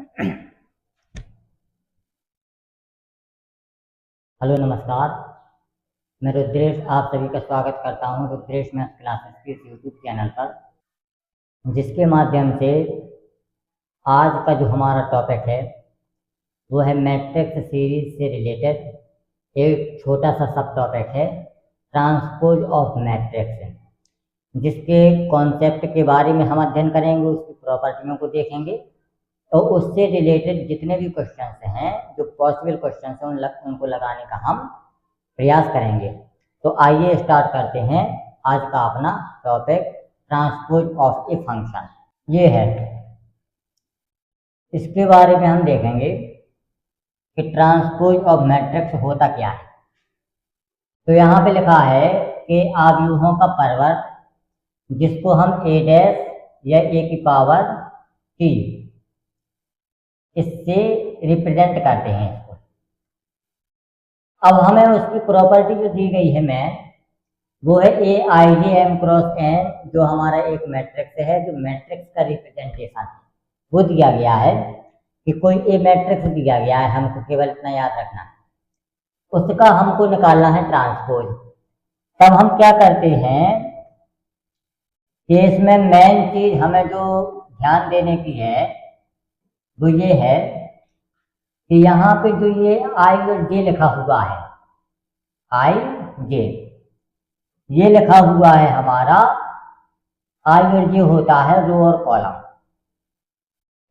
Hello नमस्कार। मैं रुद्रेश आप सभी का स्वागत करता हूं रुद्रेश मैथ्स क्लासेस के यूट्यूब चैनल पर, जिसके माध्यम से आज का जो हमारा टॉपिक है वो है मैट्रिक्स सीरीज से रिलेटेड एक छोटा सा सब टॉपिक है ट्रांसपोज ऑफ मैट्रिक्स, जिसके कॉन्सेप्ट के बारे में हम अध्ययन करेंगे, उसकी प्रॉपर्टियों को देखेंगे और उससे रिलेटेड जितने भी क्वेश्चंस हैं, जो पॉसिबल क्वेश्चंस हैं उनको लगाने का हम प्रयास करेंगे। तो आइए स्टार्ट करते हैं आज का अपना topic transpose of a function. ये है, इसके बारे में हम देखेंगे कि ट्रांसपोज ऑफ मैट्रिक्स होता क्या है। तो यहाँ पे लिखा है कि अवयवों का परिवर्त जिसको हम ए डैश या ए की पावर टी इससे रिप्रेजेंट करते हैं इसको। अब हमें उसकी प्रॉपर्टी जो दी गई है वो है ए आई जे एम क्रॉस एन, जो हमारा एक मैट्रिक्स है, जो मैट्रिक्स का रिप्रेजेंटेशन है वो दिया गया है कि कोई ए मैट्रिक्स दिया गया है, हमको केवल इतना याद रखना है, उसका हमको निकालना है ट्रांसपोज। तब हम क्या करते हैं कि इसमें मेन चीज हमें जो ध्यान देने की है वो ये है कि यहाँ पे जो ये आई और जे लिखा हुआ है, आई जे ये लिखा हुआ है हमारा, आई और जे होता है रो और कॉलम।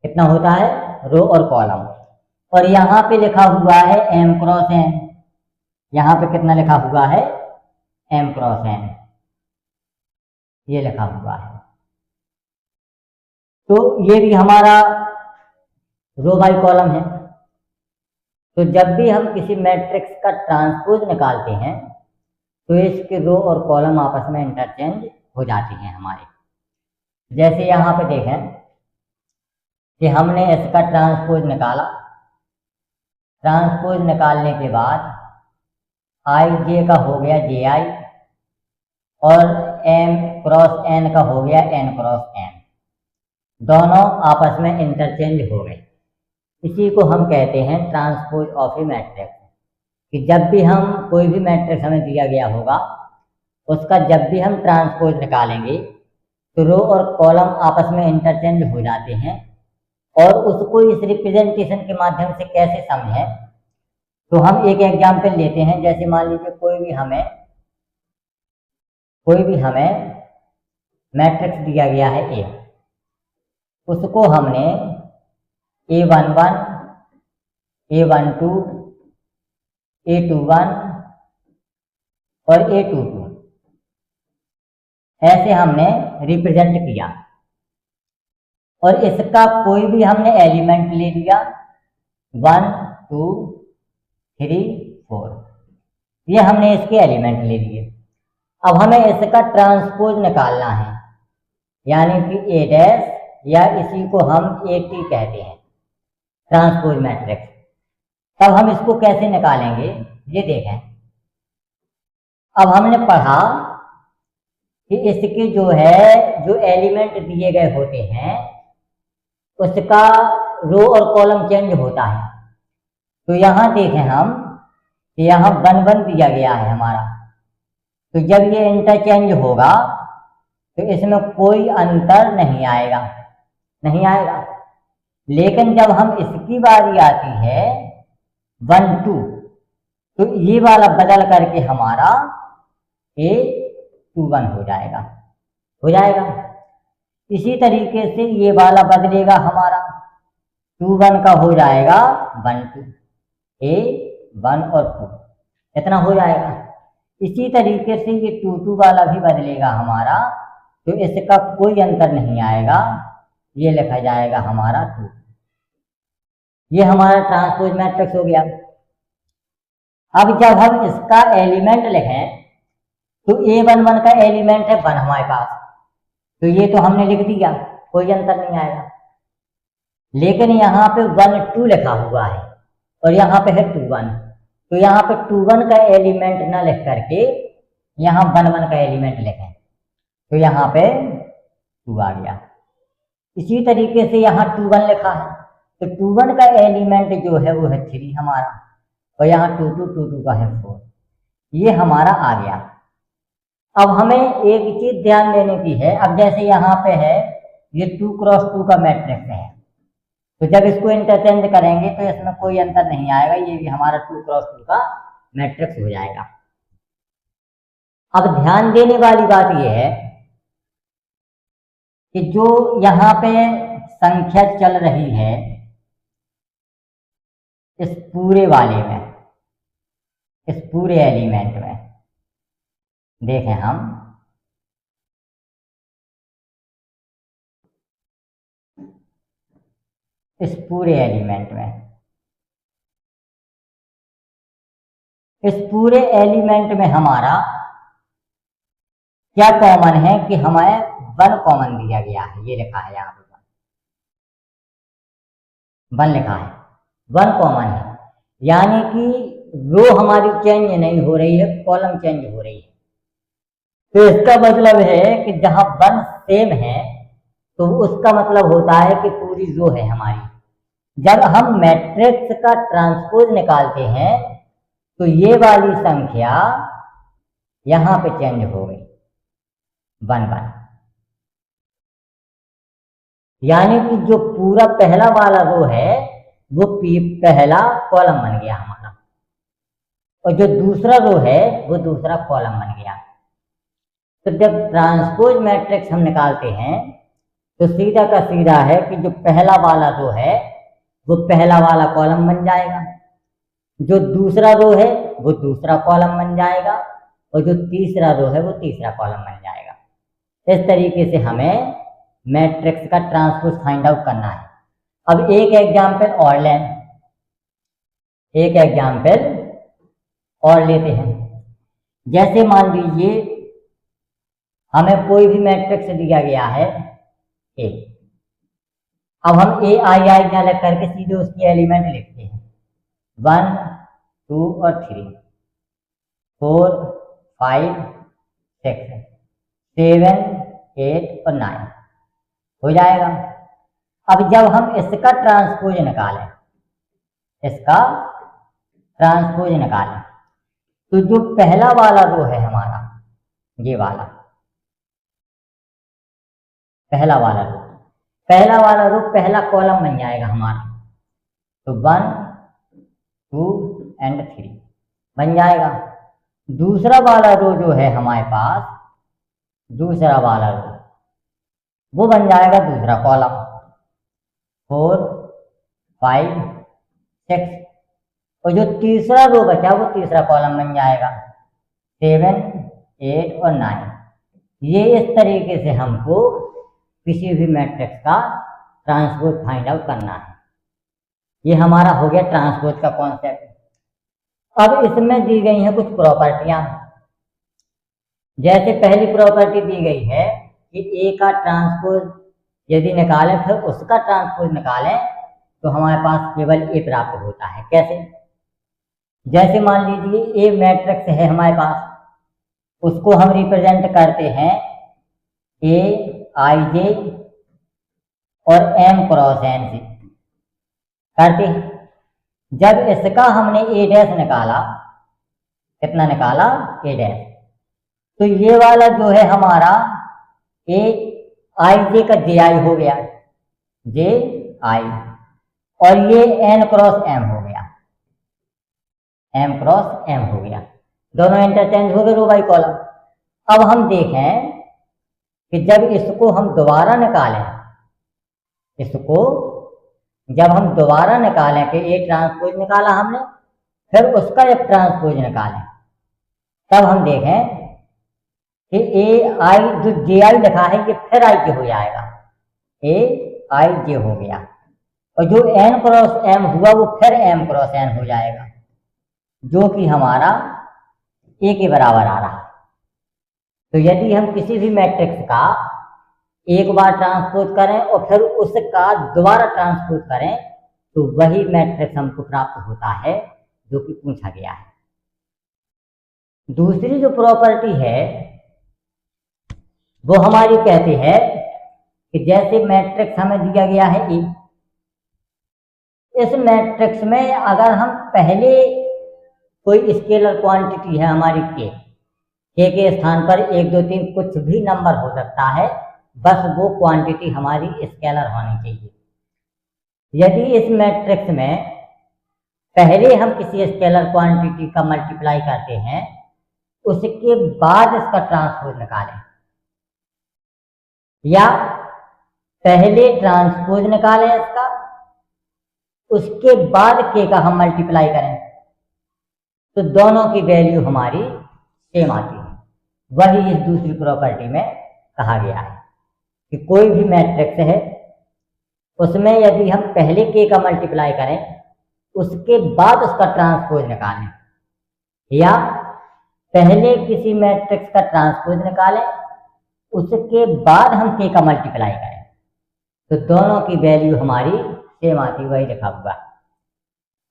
कितना होता है? रो और कॉलम। और यहाँ पे लिखा हुआ है एम क्रॉस एन। यहाँ पे कितना लिखा हुआ है? एम क्रॉस एन, ये लिखा हुआ है। तो ये भी हमारा रो बाई कॉलम है। तो जब भी हम किसी मैट्रिक्स का ट्रांसपोज निकालते हैं तो इसके रो और कॉलम आपस में इंटरचेंज हो जाती हैं हमारे। जैसे यहाँ पे देखें कि हमने इसका ट्रांसपोज निकाला, ट्रांसपोज निकालने के बाद आई जे का हो गया जे आई और एम क्रॉस एन का हो गया एन क्रॉस एन, दोनों आपस में इंटरचेंज हो गए। इसी को हम कहते हैं ट्रांसपोज ऑफ ए मैट्रिक्स। कि जब भी हम कोई भी मैट्रिक्स हमें दिया गया होगा, उसका जब भी हम ट्रांसपोज निकालेंगे तो रो और कॉलम आपस में इंटरचेंज हो जाते हैं। और उसको इस रिप्रेजेंटेशन के माध्यम से कैसे समझें, तो हम एक एग्जाम्पल लेते हैं। जैसे मान लीजिए कोई भी हमें मैट्रिक्स दिया गया है ए, उसको हमने A11, A12, A21 और A22 ऐसे हमने रिप्रेजेंट किया और इसका कोई भी हमने एलिमेंट ले लिया 1, 2, 3, 4, ये हमने इसके एलिमेंट ले लिए। अब हमें इसका ट्रांसपोज निकालना है, यानी कि ए डैश या इसी को हम ए टी कहते हैं, ट्रांसपोज मैट्रिक्स। तब हम इसको कैसे निकालेंगे ये देखें। अब हमने पढ़ा कि इसके जो एलिमेंट दिए गए होते हैं उसका रो और कॉलम चेंज होता है। तो यहाँ देखें हम कि यहाँ 1 1 दिया गया है हमारा, तो जब ये इंटरचेंज होगा तो इसमें कोई अंतर नहीं आएगा। लेकिन जब हम इसकी बारी आती है 1 2, तो ये वाला बदल करके हमारा A21 हो जाएगा। इसी तरीके से ये वाला बदलेगा हमारा 21 का हो जाएगा 1 2, A1 और 2 इतना हो जाएगा। इसी तरीके से ये 2 2 वाला भी बदलेगा हमारा, तो इसका कोई अंतर नहीं आएगा, ये लिखा जाएगा हमारा 2। ये हमारा ट्रांसपोज मैट्रिक्स हो गया। अब जब हम इसका एलिमेंट लिखें तो A11 का एलिमेंट है 1 हमारे पास, तो ये तो हमने लिख दिया, कोई अंतर नहीं आएगा। लेकिन यहाँ पे 1 2 लिखा हुआ है और यहाँ पे है 2 1, तो यहाँ पे 2 1 का एलिमेंट ना लिख करके यहाँ 1 1 का एलिमेंट लिखें, तो यहाँ पे 2 आ गया। इसी तरीके से यहाँ 2 1 लिखा है, तो 2 1 का एलिमेंट जो है वो है 3 हमारा, और यहाँ 2 2 2 2 का है 4, ये हमारा आ गया। अब हमें एक चीज ध्यान देने की है, अब जैसे यहाँ पे है ये 2 क्रॉस 2 का मैट्रिक्स है, तो जब इसको इंटरचेंज करेंगे तो इसमें कोई अंतर नहीं आएगा, ये भी हमारा 2 क्रॉस 2 का मैट्रिक्स हो जाएगा। अब ध्यान देने वाली बात यह है कि जो यहाँ पे संख्या चल रही है इस पूरे वाले में, इस पूरे एलिमेंट में देखें हम, इस पूरे एलिमेंट में, इस पूरे एलिमेंट में हमारा क्या कॉमन है कि हमें 1 कॉमन दिया गया है, ये लिखा है यहाँ पे 1 लिखा है, 1 कॉमन है, यानी कि रो हमारी चेंज नहीं हो रही है, कॉलम चेंज हो रही है। तो इसका मतलब है कि जहां 1 सेम है तो उसका मतलब होता है कि पूरी रो है हमारी। जब हम मैट्रिक्स का ट्रांसपोज निकालते हैं तो ये वाली संख्या यहां पे चेंज हो गई 1 1, यानी कि जो पूरा पहला वाला रो है वो पहला कॉलम बन गया हमारा, और जो दूसरा रो है वो दूसरा कॉलम बन गया। तो जब ट्रांसपोज मैट्रिक्स हम निकालते हैं तो सीधा का सीधा है कि जो पहला वाला रो है वो पहला वाला कॉलम बन जाएगा, जो दूसरा रो है वो दूसरा कॉलम बन जाएगा, और जो तीसरा रो है वो तीसरा कॉलम बन जाएगा। इस तरीके से हमें मैट्रिक्स का ट्रांसपोज फाइंड आउट करना है। अब एक एग्जाम्पल और लें, एक एग्जाम्पल और लेते हैं। जैसे मान लीजिए हमें कोई भी मैट्रिक्स दिया गया है ए, अब हम ए आई आई ना लग करके सीधे उसकी एलिमेंट लिखते हैं 1 2 और 3 4 5 6 7 8 और 9 हो जाएगा। अब जब हम इसका ट्रांसपोज निकालें, इसका ट्रांसपोज निकालें, तो जो पहला वाला रो है हमारा, ये वाला पहला वाला रो, पहला वाला रो पहला कॉलम बन जाएगा हमारा, तो 1 2 एंड 3 बन जाएगा। दूसरा वाला रो जो है हमारे पास, दूसरा वाला रो वो बन जाएगा दूसरा कॉलम, 4 5 6, और जो तीसरा रो बचा वो तीसरा कॉलम बन जाएगा 7 8 और 9। ये इस तरीके से हमको किसी भी मैट्रिक्स का ट्रांसपोज फाइंड आउट करना है। ये हमारा हो गया ट्रांसपोज का कॉन्सेप्ट। अब इसमें दी गई हैं कुछ प्रॉपर्टियां। जैसे पहली प्रॉपर्टी दी गई है कि ए का ट्रांसपोज यदि निकालें फिर उसका ट्रांसपोज निकालें तो हमारे पास केवल ए प्राप्त होता है। कैसे? जैसे मान लीजिए ए मैट्रिक्स है हमारे पास, उसको हम रिप्रेजेंट करते हैं ए आई जे और एम क्रॉस एन से करते हैं। जब इसका हमने ए डैश निकाला, कितना निकाला? ए डैश, तो ये वाला जो है हमारा ए आई जे का जे आई हो गया, जे आई, और ये एन क्रॉस एम हो गया, एम क्रॉस एम हो गया। दोनों इंटरचेंज हो गए रो बाई कॉलम। अब हम देखें कि जब इसको हम दोबारा निकालें, इसको जब हम दोबारा निकालें कि ए ट्रांसपोज निकाला हमने, फिर उसका जब ट्रांसपोज निकालें तब हम देखें कि ए आई जो जे आई लिखा है ये फिर आई जे हो जाएगा, ए आई जे हो गया, और जो एन क्रॉस एम हुआ वो फिर एम क्रॉस एन हो जाएगा, जो कि हमारा ए के बराबर आ रहा है। तो यदि हम किसी भी मैट्रिक्स का एक बार ट्रांसपोज करें और फिर उसका दोबारा ट्रांसपोज करें तो वही मैट्रिक्स हमको प्राप्त होता है जो कि पूछा गया है। दूसरी जो प्रॉपर्टी है वो हमारी कहती है कि जैसे मैट्रिक्स हमें दिया गया है ए, इस मैट्रिक्स में अगर हम पहले कोई स्केलर क्वांटिटी है हमारी के स्थान पर 1 2 3 कुछ भी नंबर हो सकता है, बस वो क्वांटिटी हमारी स्केलर होनी चाहिए। यदि इस मैट्रिक्स में पहले हम किसी स्केलर क्वांटिटी का मल्टीप्लाई करते हैं, उसके बाद इसका ट्रांसपोज निकालें, या पहले ट्रांसपोज निकालें इसका, उसके बाद के का हम मल्टीप्लाई करें, तो दोनों की वैल्यू हमारी सेम आती है। वही इस दूसरी प्रॉपर्टी में कहा गया है कि कोई भी मैट्रिक्स है उसमें यदि हम पहले के का मल्टीप्लाई करें, उसके बाद उसका ट्रांसपोज निकालें, या पहले किसी मैट्रिक्स का ट्रांसपोज निकालें, उसके बाद हम के का मल्टीप्लाई करें, तो दोनों की वैल्यू हमारी सेम आती, वही लिखा हुआ।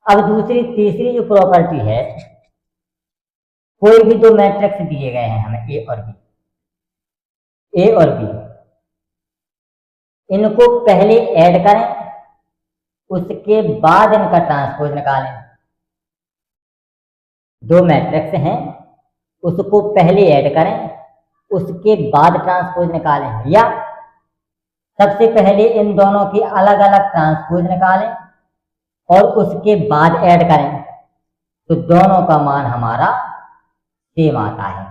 अब तीसरी जो प्रॉपर्टी है, कोई भी दो मैट्रिक्स दिए गए हैं हमें ए और बी, इनको पहले ऐड करें, उसके बाद इनका ट्रांसपोज निकालें। दो मैट्रिक्स हैं, उसको पहले ऐड करें, उसके बाद ट्रांसपोज निकालें, या सबसे पहले इन दोनों की अलग अलग ट्रांसपोज निकालें और उसके बाद ऐड करें, तो दोनों का मान हमारा सेम आता है।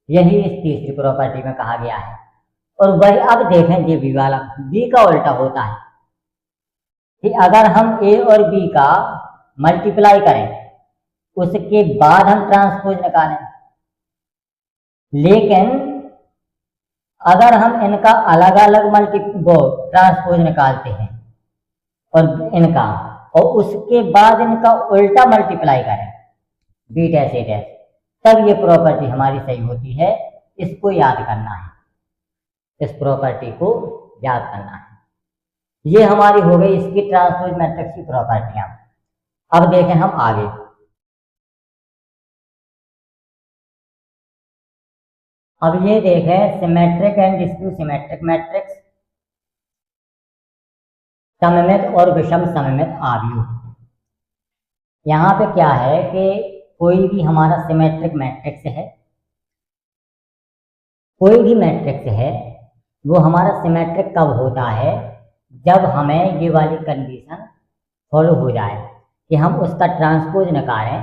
यही इस तीसरी प्रॉपर्टी में कहा गया है। और वही अब देखें ये बी वाला, बी का उल्टा होता है कि अगर हम ए और बी का मल्टीप्लाई करें, उसके बाद हम ट्रांसपोज निकालें, लेकिन अगर हम इनका अलग अलग ट्रांसपोज निकालते हैं और इनका, और उसके बाद इनका उल्टा मल्टीप्लाई करें, बी डैश ए डैश, तब ये प्रॉपर्टी हमारी सही होती है। इसको याद करना है, इस प्रॉपर्टी को याद करना है। ये हमारी हो गई इसकी ट्रांसपोज मैट्रिक्स की प्रॉपर्टियां। अब देखें हम आगे, अब ये देखें सिमेट्रिक एंड डिस्क्यू सिमेट्रिक मैट्रिक्स, सममित और विषम सममित आव्यूह। यहाँ पे क्या है कि कोई भी हमारा सिमेट्रिक मैट्रिक्स है, कोई भी मैट्रिक्स है, वो हमारा सिमेट्रिक कब होता है, जब हमें ये वाली कंडीशन फॉलो हो जाए कि हम उसका ट्रांसपोज निकालें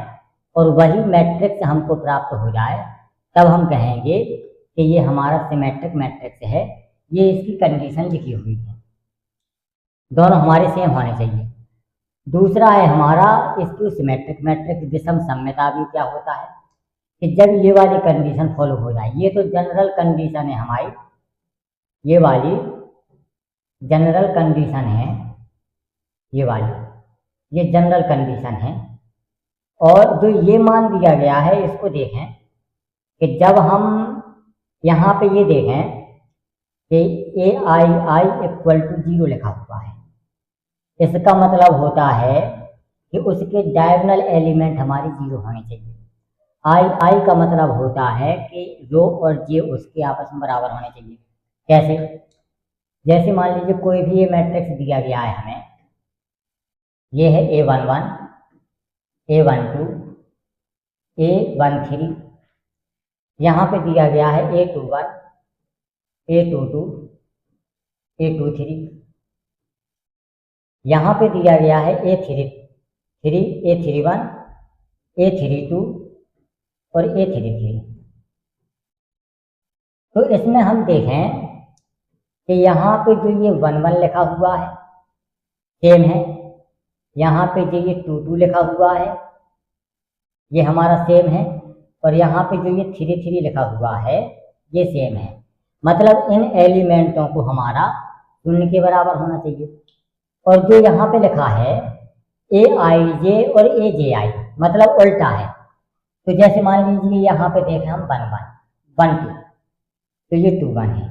और वही मैट्रिक्स हमको प्राप्त हो जाए, तब हम कहेंगे कि ये हमारा सिमेट्रिक मैट्रिक्स है। ये इसकी कंडीशन लिखी हुई है, दोनों हमारे सेम होने चाहिए। दूसरा है हमारा इसकी सिमेट्रिक मैट्रिक्स विषम सममित आव्यूह। क्या होता है कि जब ये वाली कंडीशन फॉलो हो जाए, ये तो जनरल कंडीशन है हमारी, ये वाली जनरल कंडीशन है, ये वाली ये जनरल कंडीशन है। और जो ये मान दिया गया है, इसको देखें कि जब हम यहाँ पे ये देखें कि ए आई इक्वल टू 0 लिखा हुआ है, इसका मतलब होता है कि उसके डायगोनल एलिमेंट हमारी 0 होने चाहिए। आई का मतलब होता है कि रो और जे उसके आपस में बराबर होने चाहिए। कैसे? जैसे मान लीजिए कोई भी ये मैट्रिक्स दिया गया है हमें, ये है A11, A12, A13, यहाँ पे दिया गया है A21, A22, A23, यहाँ पे दिया गया है A33, A31, A32 और A33। तो इसमें हम देखें कि यहाँ पे जो ये 11 लिखा हुआ है सेम है, यहाँ पे जो ये 22 लिखा हुआ है ये हमारा सेम है, और यहाँ पे जो ये 33 लिखा हुआ है ये सेम है। मतलब इन एलिमेंटों को हमारा 0 के बराबर होना चाहिए। और जो यहाँ पे लिखा है AIJ और AJI, मतलब उल्टा है। तो जैसे मान लीजिए यहाँ पे देखें हम 1 2, तो ये 2 1 है,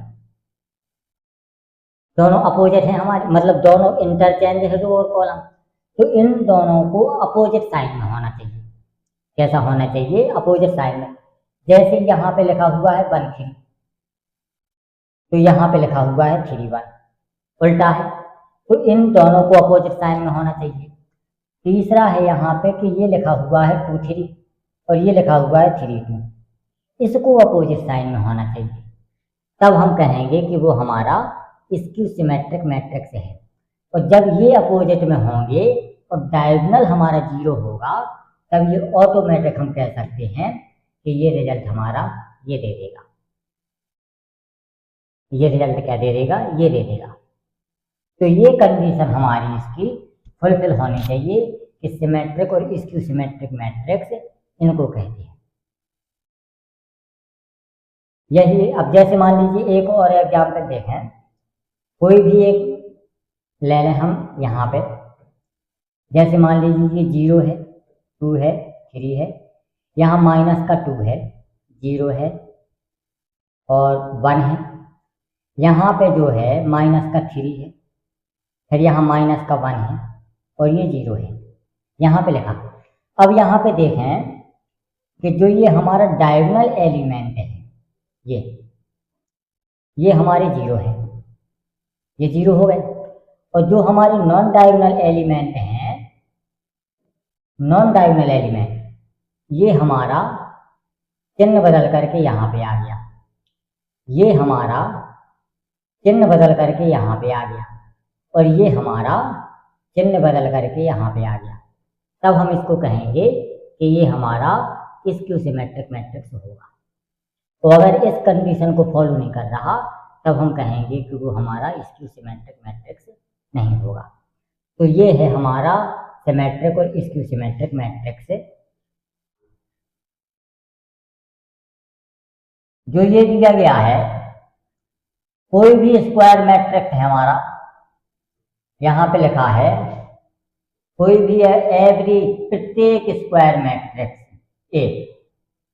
दोनों अपोजिट हैं हमारे, मतलब दोनों इंटरचेंज है रो और कॉलम। तो इन दोनों को अपोजिट साइड में होना चाहिए। कैसा होना चाहिए? अपोजिट साइड में। जैसे यहाँ पे लिखा हुआ है 1 3, तो यहाँ पे लिखा हुआ है 3 1, उल्टा है। तो इन दोनों को अपोजिट साइड में होना चाहिए। तीसरा है यहाँ पे कि ये लिखा हुआ है 2 3 और ये लिखा हुआ है 3 2, इसको अपोजिट साइन में होना चाहिए, तब हम कहेंगे कि वो हमारा स्क्यू सिमेट्रिक मैट्रिक्स है। और जब ये अपोजिट में होंगे और डायगोनल हमारा 0 होगा, तब ये ऑटोमेटिक हम कह सकते हैं कि ये रिजल्ट हमारा ये दे देगा। ये रिजल्ट क्या दे देगा? ये दे देगा। तो ये कंडीशन हमारी इसकी फुलफिल होनी चाहिए कि सिमेट्रिक और स्क्यू सिमेट्रिक मैट्रिक्स इनको कहते हैं। यही अब जैसे मान लीजिए एक और एग्जाम्पल देखें, कोई भी एक ले लें हम यहाँ पे, जैसे मान लीजिए ये 0 है, 2 है, 3 है, यहाँ माइनस का 2 है, 0 है और 1 है, यहाँ पे जो है माइनस का 3 है, फिर यहाँ माइनस का 1 है और ये 0 है, यहाँ पे लिखा। अब यहाँ पे देखें कि जो ये हमारा डायगोनल एलिमेंट है, ये हमारे 0 है, ये 0 हो गए। और जो हमारे नॉन डायगोनल एलिमेंट हैं, नॉन डायगोनल एलिमेंट, ये हमारा चिन्ह बदल करके यहाँ पे आ गया, ये हमारा चिन्ह बदल करके यहाँ पे आ गया और ये हमारा चिन्ह बदल करके यहाँ पे आ गया। तब हम इसको कहेंगे कि ये हमारा स्क्यू सिमेट्रिक मैट्रिक्स होगा। तो अगर इस कंडीशन को फॉलो नहीं कर रहा, तब हम कहेंगे कि वो हमारा स्क्यू सिमेट्रिक मैट्रिक्स नहीं होगा। तो ये है हमारा सिमेट्रिक और स्क्यू सिमेट्रिक मैट्रिक्स। जो ये दिया गया है, कोई भी स्क्वायर मैट्रिक्स है हमारा, यहाँ पे लिखा है कोई भी एवरी प्रत्येक square matrix A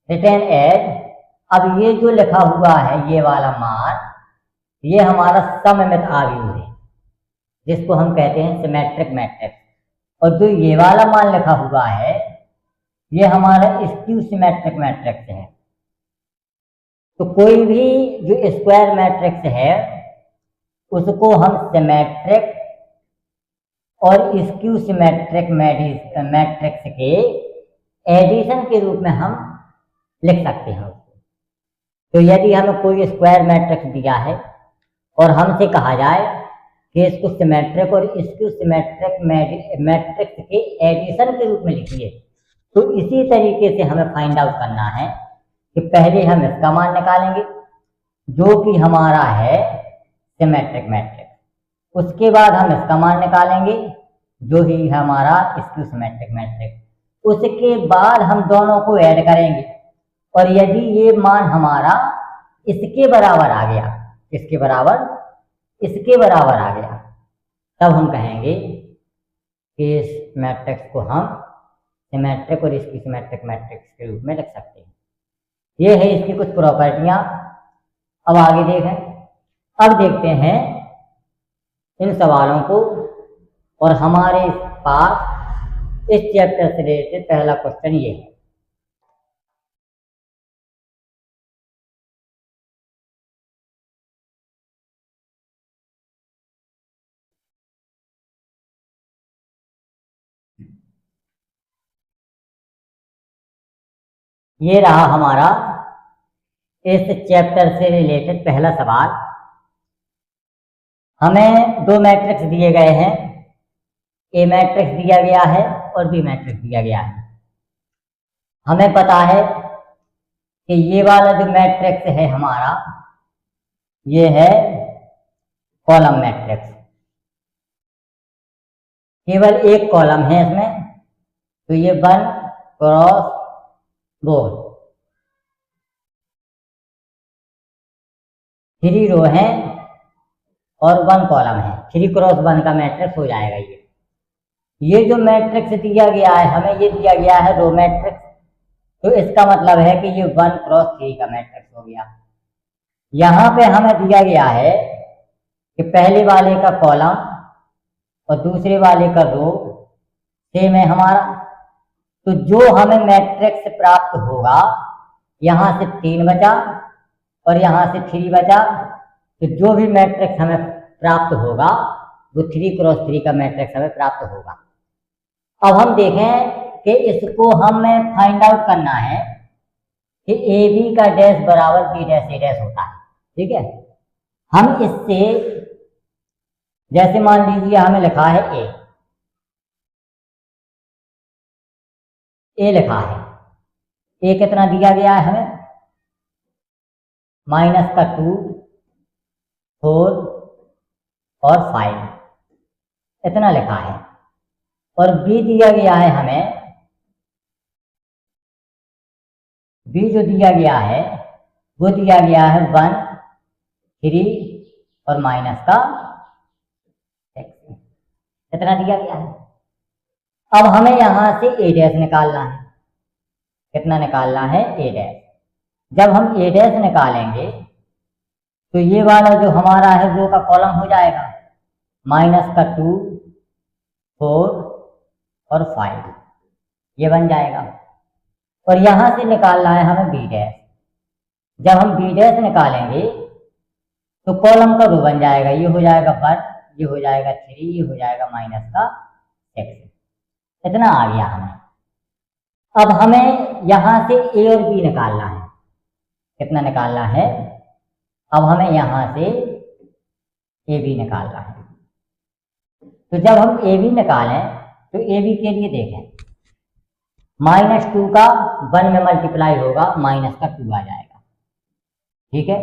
written as. अब ये जो लिखा हुआ है ये वाला मान, ये हमारा सममित आव्यूह है, जिसको हम कहते हैं सिमेट्रिक मैट्रिक्स। और जो ये वाला मान लिखा हुआ है, ये हमारा स्क्यू सिमेट्रिक मैट्रिक्स है। तो कोई भी जो स्क्वायर मैट्रिक्स है उसको हम सिमेट्रिक और स्क्यू सिमेट्रिक मैट्रिक्स के एडिशन के रूप में हम लिख सकते हैं उसको। तो यदि हमें कोई स्क्वायर मैट्रिक्स दिया है और हमसे कहा जाए कि इसको सिमेट्रिक और स्क्यू सिमेट्रिक मैट्रिक्स के एडिशन के रूप में लिखिए, तो इसी तरीके से हमें फाइंड आउट करना है कि पहले हम इसका मान निकालेंगे जो कि हमारा है सिमेट्रिक मैट्रिक्स, उसके बाद हम इसका मान निकालेंगे जो ही है हमारा स्क्यू सिमेट्रिक मैट्रिक्स, उसके बाद हम दोनों को ऐड करेंगे। और यदि ये मान हमारा इसके बराबर आ गया, इसके बराबर आ गया, तब हम कहेंगे कि इस मैट्रिक्स को हम सिमेट्रिक और स्क्यू सिमेट्रिक मैट्रिक्स के रूप में लिख सकते हैं। ये है इसकी कुछ प्रॉपर्टियां। अब आगे देखें। अब देखते हैं इन सवालों को, और हमारे पास इस चैप्टर से रिलेटेड पहला क्वेश्चन ये है। ये रहा हमारा इस चैप्टर से रिलेटेड पहला सवाल। हमें दो मैट्रिक्स दिए गए हैं, ए मैट्रिक्स दिया गया है और बी मैट्रिक्स दिया गया है। हमें पता है कि ये वाला जो मैट्रिक्स है हमारा, ये है कॉलम मैट्रिक्स, केवल एक कॉलम है इसमें, तो ये 1 क्रॉस 2, 3 रो है और 1 कॉलम है, 3 क्रॉस 1 का मैट्रिक्स हो जाएगा। ये जो मैट्रिक्स दिया गया है हमें, ये दिया गया है रो मैट्रिक्स, तो इसका मतलब है कि ये 1 क्रॉस 3 का मैट्रिक्स हो गया। यहाँ पे हमें दिया गया है कि पहले वाले का कॉलम और दूसरे वाले का रो सेम है हमारा, तो जो हमें मैट्रिक्स प्राप्त होगा, यहाँ से 3 बचा और यहाँ से 3 बचा, तो जो भी मैट्रिक्स हमें प्राप्त होगा वो 3 क्रॉस 3 का मैट्रिक्स हमें प्राप्त होगा। अब हम देखें कि इसको हमें फाइंड आउट करना है कि ए बी का डैश बराबर बी डैश ए डैश होता है। ठीक है, हम इससे जैसे मान लीजिए हमें लिखा है ए लिखा है, ए कितना दिया गया है हमें, -2, 4 और 5 इतना लिखा है। और बी दिया गया है हमें, बी जो दिया गया है वो दिया गया है 1, 3 और -6 इतना दिया गया है। अब हमें यहां से ए डैश निकालना है। कितना निकालना है, ए डैश। जब हम ए डैश निकालेंगे तो ये वाला जो हमारा है वो का कॉलम हो जाएगा -2, 4 और 5 ये बन जाएगा। और यहां से निकालना है हमें बी डैश। जब हम बी डैश निकालेंगे तो कॉलम का रो बन जाएगा, ये हो जाएगा 1, ये हो जाएगा 3, ये हो जाएगा -6 इतना आ गया हमें। अब हमें यहां से ए और बी निकालना है। कितना निकालना है, अब हमें यहां से ए बी निकालना है। तो जब हम ए बी निकालें तो ए बी के लिए देखें, -2 का 1 में मल्टीप्लाई होगा, -2 आ जाएगा। ठीक है,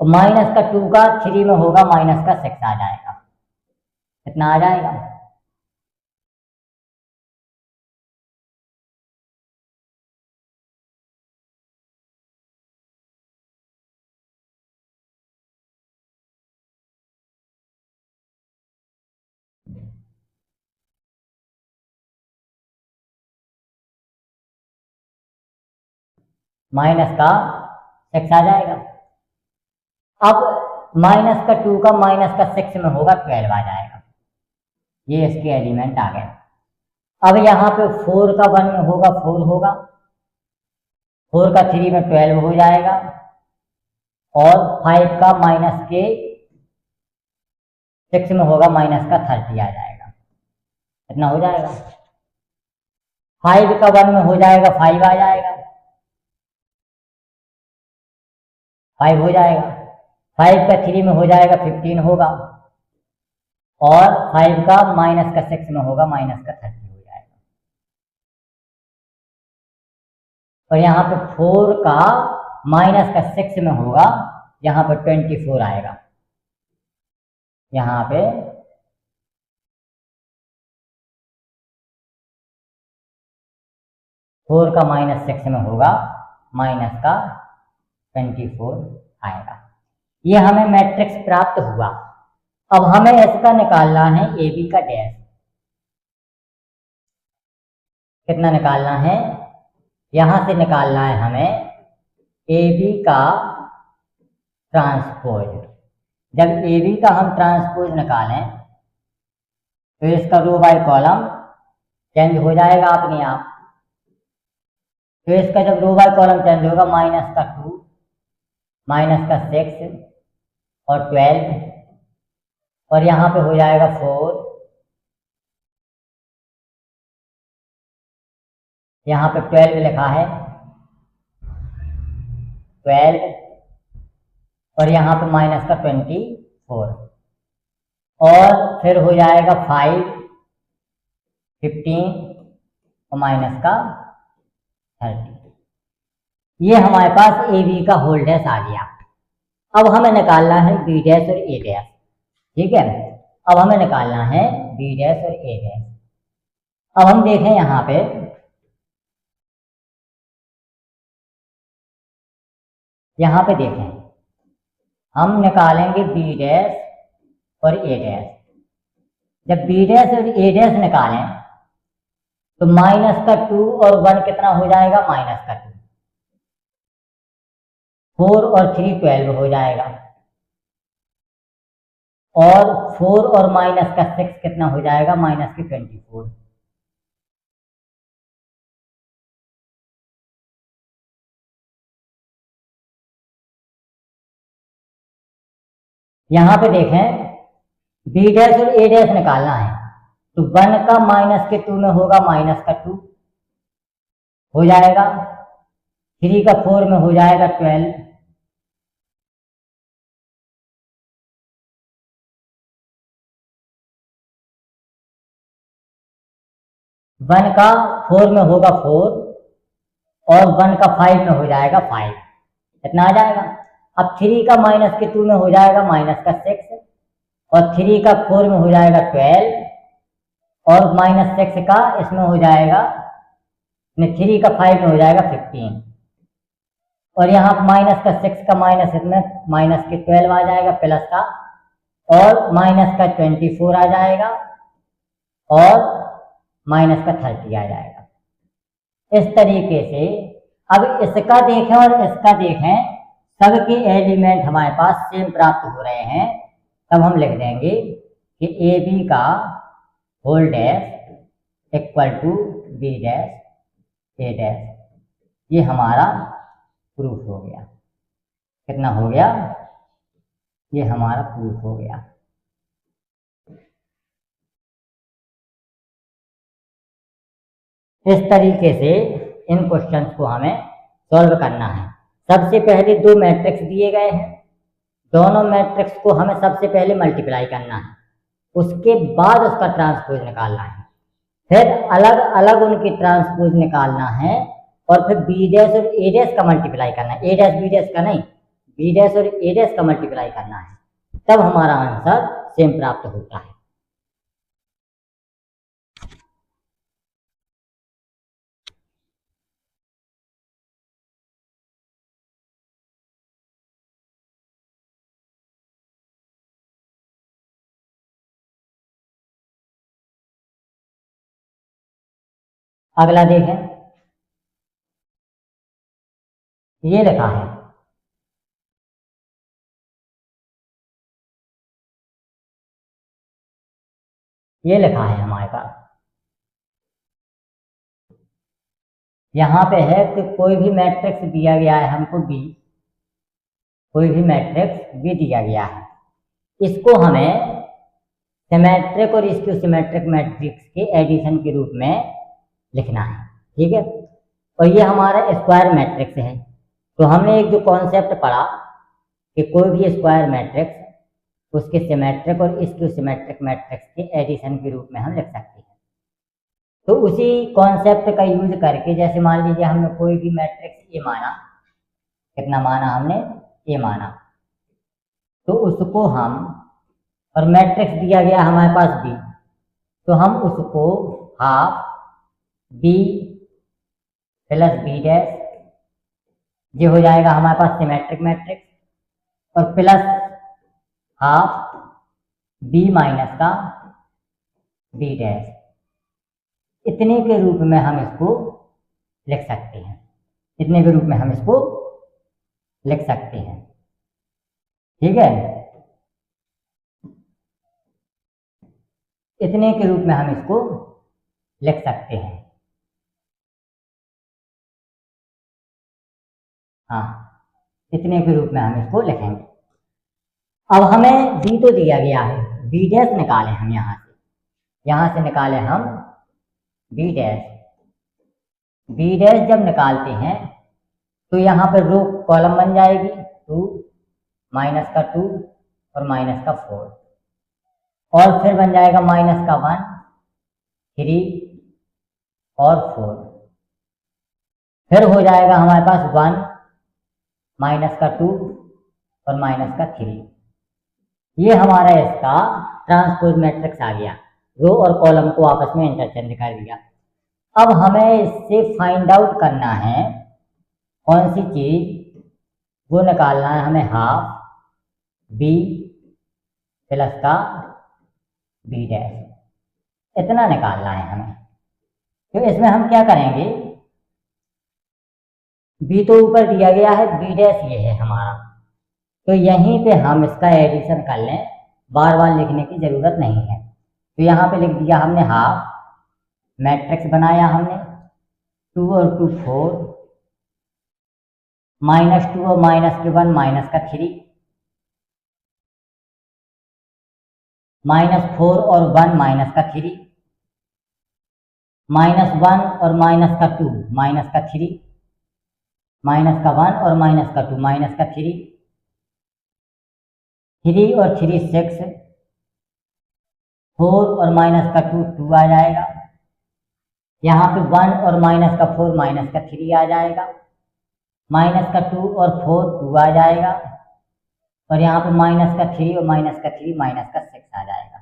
और -2 का 3 में होगा, -6 आ जाएगा। कितना आ जाएगा, -6 आ जाएगा। अब -2 का -6 में होगा, 12 आ जाएगा। ये इसके एलिमेंट आ गए। अब यहाँ पे 4 का 1 में होगा, 4 होगा, 4 का 3 में 12 हो जाएगा, और 5 का -6 में होगा, -30 आ जाएगा। इतना हो जाएगा। 5 का 1 में हो जाएगा, 5 आ जाएगा, 5 हो जाएगा। 5 का 3 में हो जाएगा, 15 होगा, और 5 का -6 में होगा, -30 हो जाएगा। और यहाँ पे 4 का -6 में होगा, यहाँ पे 24 आएगा। यहाँ पे 4 का -6 में होगा, -24 आएगा। ये हमें मैट्रिक्स प्राप्त हुआ। अब हमें इसका निकालना है ए बी का डैश। कितना निकालना है, यहां से निकालना है हमें ए बी का ट्रांसपोज। जब ए बी का हम ट्रांसपोज निकालें तो इसका रो बाय कॉलम चेंज हो जाएगा अपने आप। तो इसका जब रो बाय कॉलम चेंज होगा, -2, -6 और 12, और यहाँ पे हो जाएगा 4, यहाँ पे 12 लिखा है, 12, और यहाँ पे -24, और फिर हो जाएगा 5, 15 और -30। ये हमारे पास ए बी का होल डैश आ गया। अब हमें निकालना है बी डैश और ए डैश। ठीक है, अब हमें निकालना है बी डैश और ए डैश। अब हम देखें यहाँ पे, यहाँ पे देखें, हम निकालेंगे बी डैश और ए डैश। जब बी डैश और ए डैश निकालें तो -2 और 1 कितना हो जाएगा, -2, 4 और 3 12 हो जाएगा, और 4 और -6 कितना हो जाएगा, -24। यहां पे देखें, बी डैश और ए डैश निकालना है, तो 1 का माइनस के 2 में होगा माइनस का 2 हो जाएगा, 3 का 4 में हो जाएगा 12, 1 का 4 में होगा 4 और 1 का 5 में हो जाएगा 5, इतना आ जाएगा। अब 3 का माइनस के 2 में हो जाएगा माइनस का 6 और 3 का 4 में हो जाएगा 12 और माइनस 6 का इसमें हो जाएगा, 3 का 5 में हो जाएगा 15 और यहाँ माइनस का 6 का माइनस इसमें माइनस के 12 आ जाएगा प्लस का और माइनस का 24 आ जाएगा और माइनस का 30 आ जाएगा। इस तरीके से अब इसका देखें और इसका देखें, सबके एलिमेंट हमारे पास सेम प्राप्त हो रहे हैं, तब हम लिख देंगे कि ए बी का whole dash equal to B dash A dash, ये हमारा प्रूफ हो गया। कितना हो गया? ये हमारा प्रूफ हो गया। इस तरीके से इन क्वेश्चंस को हमें सॉल्व करना है। सबसे पहले दो मैट्रिक्स दिए गए हैं, दोनों मैट्रिक्स को हमें सबसे पहले मल्टीप्लाई करना है, उसके बाद उसका ट्रांसपोज निकालना है, फिर अलग अलग उनकी ट्रांसपोज निकालना है और फिर बी डैश और ए डैश का मल्टीप्लाई करना है, ए डैश बी डैश का नहीं, बी डैश और ए डैश का मल्टीप्लाई करना है, तब हमारा आंसर सेम प्राप्त होता है। अगला देखें, ये लिखा है हमारे पास, यहां पे है कि कोई भी मैट्रिक्स दिया गया है हमको बी, कोई भी मैट्रिक्स बी दिया गया है, इसको हमें सिमेट्रिक और इसक्यू सिमेट्रिक मैट्रिक्स के एडिशन के रूप में लिखना है, ठीक है। और ये हमारा स्क्वायर मैट्रिक्स है, तो हमने एक जो कॉन्सेप्ट पढ़ा कि कोई भी स्क्वायर मैट्रिक्स उसके सिमेट्रिक और इसक्यू सिमेट्रिक मैट्रिक्स के एडिशन के रूप में हम लिख सकते हैं। तो उसी कॉन्सेप्ट का यूज करके, जैसे मान लीजिए हमने कोई भी मैट्रिक्स ए माना, कितना माना हमने? ए माना, तो उसको हम, और मैट्रिक्स दिया गया हमारे पास बी, तो हम उसको half B plus B dash, ये हो जाएगा हमारे पास सिमेट्रिक मैट्रिक्स, और प्लस हाफ बी माइनस का बी डैश, इतने के रूप में हम इसको लिख सकते हैं, इतने के रूप में हम इसको लिख सकते हैं, ठीक है। इतने के रूप में हम इसको लिख सकते हैं, हाँ, इतने के रूप में हम इसको लिखेंगे। अब हमें बी तो दिया गया है, बी डैश निकाले हम यहां से निकाले हम बी डैश। बी डैश जब निकालते हैं तो यहाँ पर रो कॉलम बन जाएगी, 2 माइनस का 2 और माइनस का 4, और फिर बन जाएगा माइनस का 1, 3 और 4, फिर हो जाएगा हमारे पास 1 माइनस का 2 और माइनस का 3। ये हमारा इसका ट्रांसपोज मैट्रिक्स आ गया, रो और कॉलम को आपस में इंटरचेंज कर दिया। अब हमें इससे फाइंड आउट करना है कौन सी चीज, वो निकालना है हमें हाफ बी प्लस का बी डैश, इतना निकालना है हमें। तो इसमें हम क्या करेंगे, बी तो ऊपर दिया गया है, बी डैश ये है हमारा, तो यहीं पे हम इसका एडिशन कर लें, बार बार लिखने की जरूरत नहीं है। तो यहाँ पे लिख दिया हमने हाफ, मैट्रिक्स बनाया हमने 2 और 2 4, माइनस 2 और माइनस के 1 माइनस का 3, -4 और 1 माइनस का 3, -1 और माइनस का 2 माइनस का 3, माइनस का 1 और माइनस का 2 माइनस का 3, 3 और 3 6, 4 और माइनस का 2 2 आ जाएगा। यहाँ पे 1 और माइनस का 4 माइनस का 3 आ जाएगा, माइनस का 2 और 4 2 आ जाएगा, और यहाँ पे माइनस का 3 और माइनस का 3 माइनस का 6 आ जाएगा।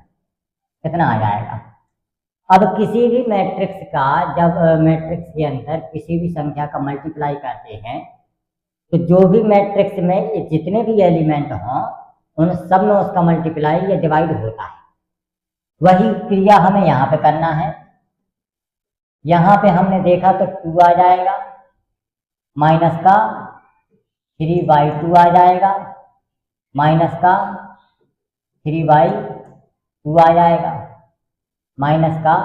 कितना आ जाएगा? अब किसी भी मैट्रिक्स का जब मैट्रिक्स के अंदर किसी भी संख्या का मल्टीप्लाई करते हैं तो जो भी मैट्रिक्स में जितने भी एलिमेंट हों उन सब में उसका मल्टीप्लाई या डिवाइड होता है। वही क्रिया हमें यहाँ पे करना है। यहाँ पे हमने देखा तो 2 आ जाएगा, माइनस का 3/2 आ जाएगा, माइनस का 3/2 आ जाएगा, माइनस का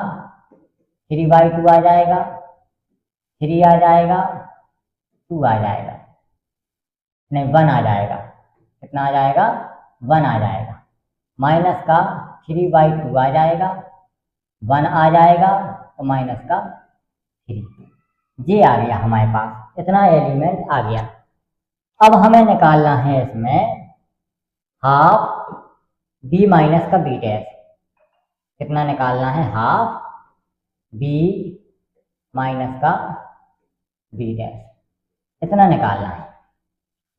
3/2 आ जाएगा, 3 आ जाएगा, 2 आ जाएगा, नहीं 1 आ जाएगा। कितना आ जाएगा? 1 आ जाएगा। माइनस का 3/2 आ जाएगा, 1 आ जाएगा, तो माइनस का 3। ये आ गया हमारे पास, इतना एलिमेंट आ गया। अब हमें निकालना है इसमें हाफ b माइनस का b डैश। कितना निकालना है? हाफ b माइनस का b डैश, इतना निकालना है।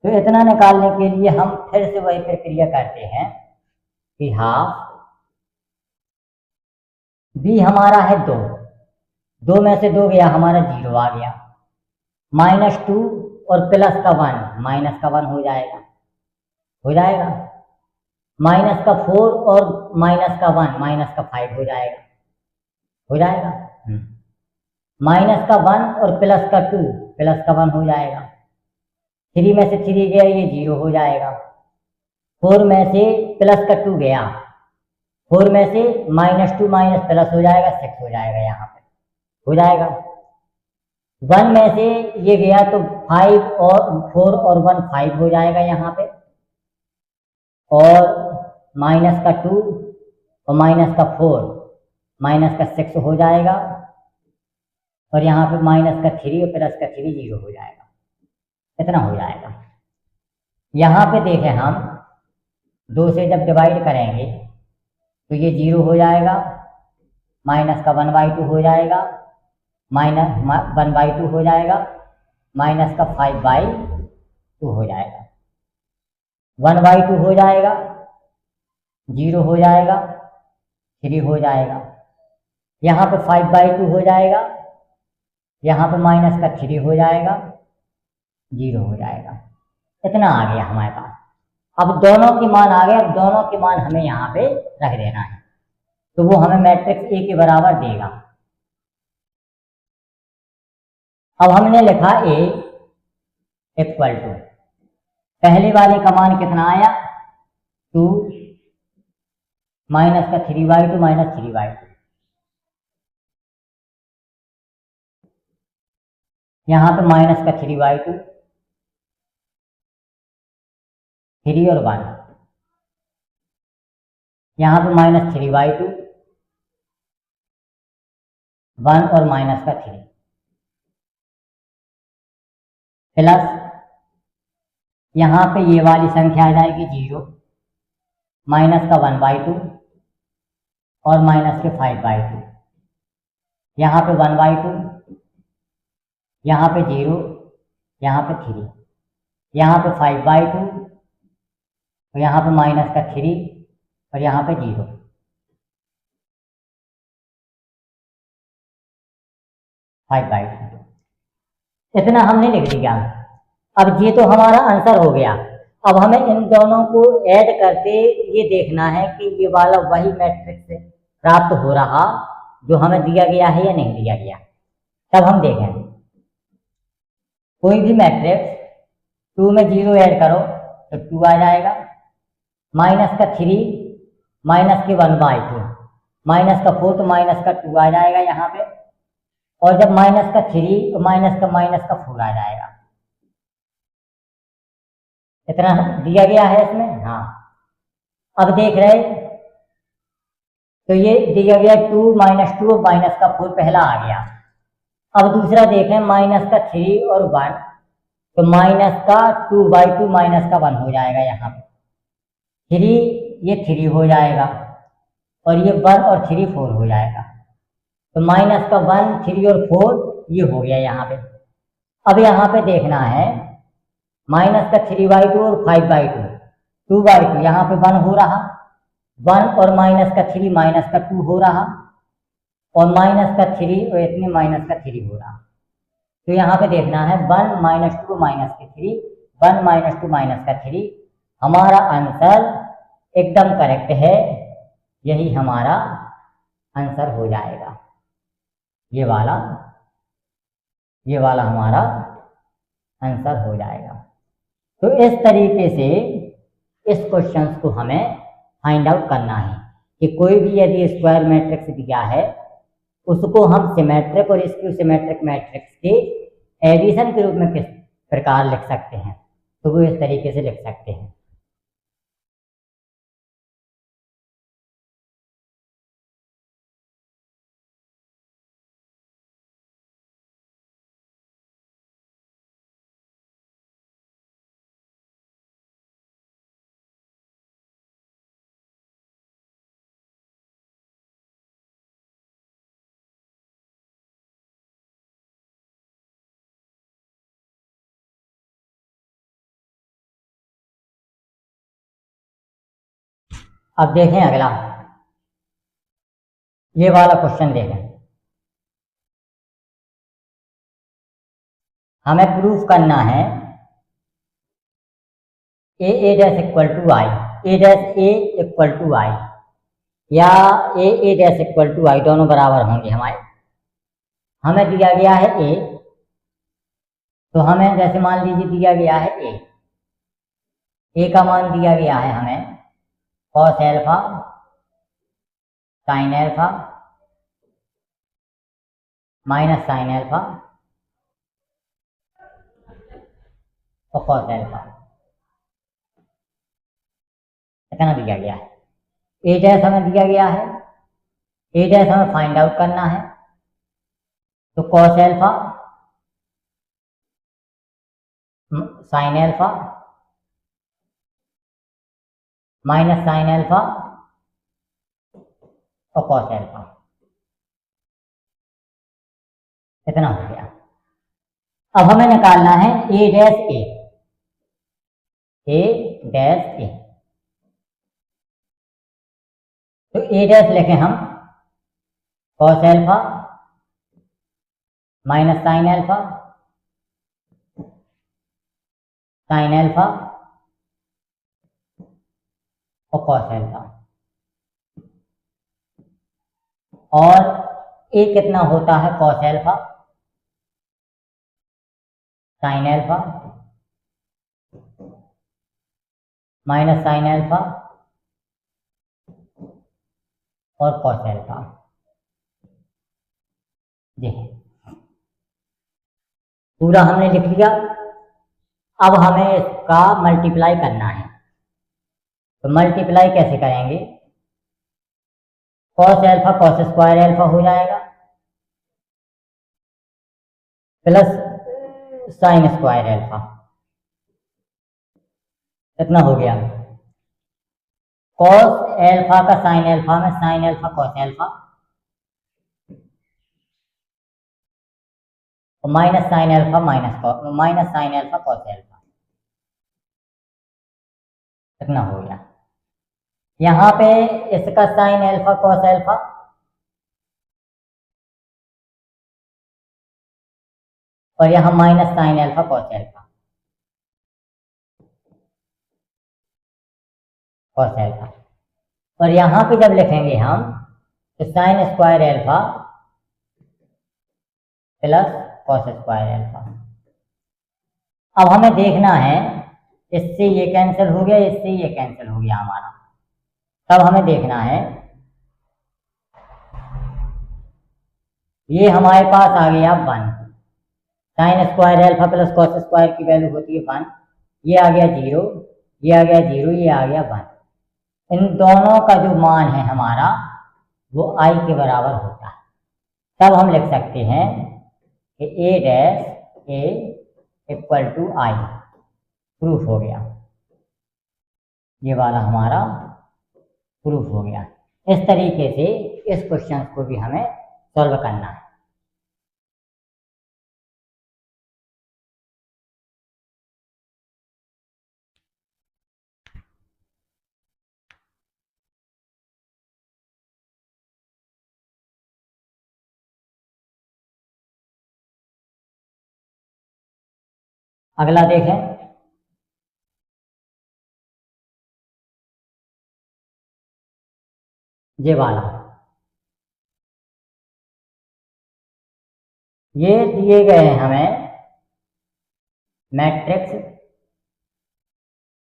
तो इतना निकालने के लिए हम फिर से वही प्रक्रिया करते हैं कि हाफ b हमारा है 2, 2 में से 2 गया हमारा 0 आ गया, -2 और प्लस का 1 माइनस का 1 हो जाएगा, हो जाएगा। माइनस का 4 और माइनस का 1 माइनस का 5 हो जाएगा, हो जाएगा। माइनस का 1 और प्लस का 2 प्लस का 1 हो जाएगा। 3 में से 3 गया, ये 0 हो जाएगा। 4 में से प्लस का 2 गया, 4 में से -2 माइनस प्लस हो जाएगा, 6 हो जाएगा, यहाँ पे हो जाएगा। 1 में से ये गया तो 5 और 4 और 1 5 हो जाएगा यहाँ पे, और माइनस का 2 और माइनस का 4 माइनस का 6 हो जाएगा, और यहाँ पे माइनस का 3 और प्लस का 3 0 हो जाएगा, इतना हो जाएगा। यहाँ पे देखें हम 2 से जब डिवाइड करेंगे तो ये 0 हो जाएगा, माइनस का 1/2 हो जाएगा, माइनस 1/2 हो जाएगा, माइनस का 5/2 हो जाएगा, 1/2 हो जाएगा, 0 हो जाएगा, 3 हो जाएगा, यहाँ पे 5/2 हो जाएगा, यहाँ पे माइनस का 3 हो जाएगा, 0 हो जाएगा। इतना आ गया हमारे पास। अब दोनों के मान आ गए, अब दोनों के मान हमें यहाँ पे रख देना है, तो वो हमें मैट्रिक्स ए के बराबर देगा। अब हमने लिखा ए इक्वल टू, पहले वाले का मान कितना आया? 2 माइनस का 3/2 माइनस 3/2, यहाँ पे माइनस का 3/2, 3 और 1, यहाँ पे माइनस 3/2, 1 और माइनस का 3, प्लस यहाँ पे ये वाली संख्या आ जाएगी 0, माइनस का 1/2 और माइनस के 5/2, यहाँ पे 1/2, यहाँ पे 0, यहाँ पे 3, यहाँ पे 5/2 और यहाँ पे माइनस का 3 और यहाँ पे 0, इतना हमने लिख दिया। अब ये तो हमारा आंसर हो गया। अब हमें इन दोनों को ऐड करके ये देखना है कि ये वाला वही मैट्रिक्स प्राप्त हो रहा जो हमें दिया गया है या नहीं दिया गया। तब हम देखें, कोई भी मैट्रिक्स 2 में 0 ऐड करो तो 2 आ जाएगा, माइनस का 3 माइनस के 1/2 माइनस का 4 तो माइनस का 2 आ जाएगा यहाँ पे, और जब माइनस का 3 तो माइनस का 4 आ जाएगा। इतना दिया गया है इसमें। हाँ, अब देख रहे तो ये दिया गया 2 - 2 माइनस का 4 पहला आ गया। अब दूसरा देखें माइनस का 3 और 1, तो माइनस का 2/2 माइनस का 1 हो जाएगा। यहाँ पे 3 ये 3 हो जाएगा और ये 1 और 3 4 हो जाएगा। तो माइनस का 1 3 और 4 ये हो गया यहाँ पे। अब यहाँ पे देखना है माइनस का 3/2 और 5/2, 2/2 यहाँ पे 1 हो रहा, 1 और माइनस का 3 माइनस का 2 हो रहा, और माइनस का 3 और इतने माइनस का 3 हो रहा। तो यहाँ पे देखना है 1 - 2 माइनस का 3, 1 - 2 माइनस का 3। हमारा आंसर एकदम करेक्ट है, यही हमारा आंसर हो जाएगा। ये वाला हमारा आंसर हो जाएगा। तो इस तरीके से इस क्वेश्चन को हमें फाइंड आउट करना है कि कोई भी यदि स्क्वायर मैट्रिक्स दिया है उसको हम सिमेट्रिक और स्क्यू सिमेट्रिक मैट्रिक्स के एडिशन के रूप में किस प्रकार लिख सकते हैं, तो वो इस तरीके से लिख सकते हैं। अब देखें अगला, ये वाला क्वेश्चन देखें। हमें प्रूफ करना है a dash equal to I, a dash a equal to I या a dash equal to I, दोनों बराबर होंगे हमारे। हमें दिया गया है a, तो हमें जैसे मान लीजिए दिया गया है a का मान दिया गया है हमें cos alpha sin alpha minus sin alpha और cos एल्फा, इतना दिया गया है। a डैश हमें दिया गया है, a डैश हमें फाइंड आउट करना है, तो cos alpha sin alpha minus sin alpha और cos एल्फा, इतना हो गया। अब हमें निकालना है a डैश a, तो a डैश लिखें हम cos alpha minus sin alpha sin alpha और cos एल्फा, और a कितना होता है cos alpha sin alpha minus sin alpha और cos एल्फा। जी पूरा हमने लिख लिया। अब हमें इसका मल्टीप्लाई करना है, तो मल्टीप्लाई कैसे करेंगे? cos alpha cos square alpha हो जाएगा प्लस sin स्क्वायर एल्फा, इतना हो गया। cos एल्फा का sin एल्फा में sin एल्फा cos एल्फा और minus sin alpha minus sin alpha cos alpha, इतना हो गया। यहाँ पे इसका sin एल्फा cos एल्फा और यहाँ minus sin alpha cos alpha और यहाँ पे जब लिखेंगे हम तो sin square alpha plus cos square alpha. अब हमें देखना है, इससे ये कैंसिल हो गया, इससे ये कैंसिल हो गया हमारा। तब हमें देखना है ये हमारे पास आ गया 1, sin square alpha plus cos square की वैल्यू होती है 1, ये आ गया 0, ये आ गया 0, ये आ गया 1। इन दोनों का जो मान है हमारा वो आई के बराबर होता है, तब हम लिख सकते हैं कि A dash A equal to I. Proof हो गया, ये वाला हमारा प्रूफ हो गया। इस तरीके से इस क्वेश्चन को भी हमें सॉल्व करना है। अगला देखें, ये वाला, ये दिए गए हैं हमें मैट्रिक्स,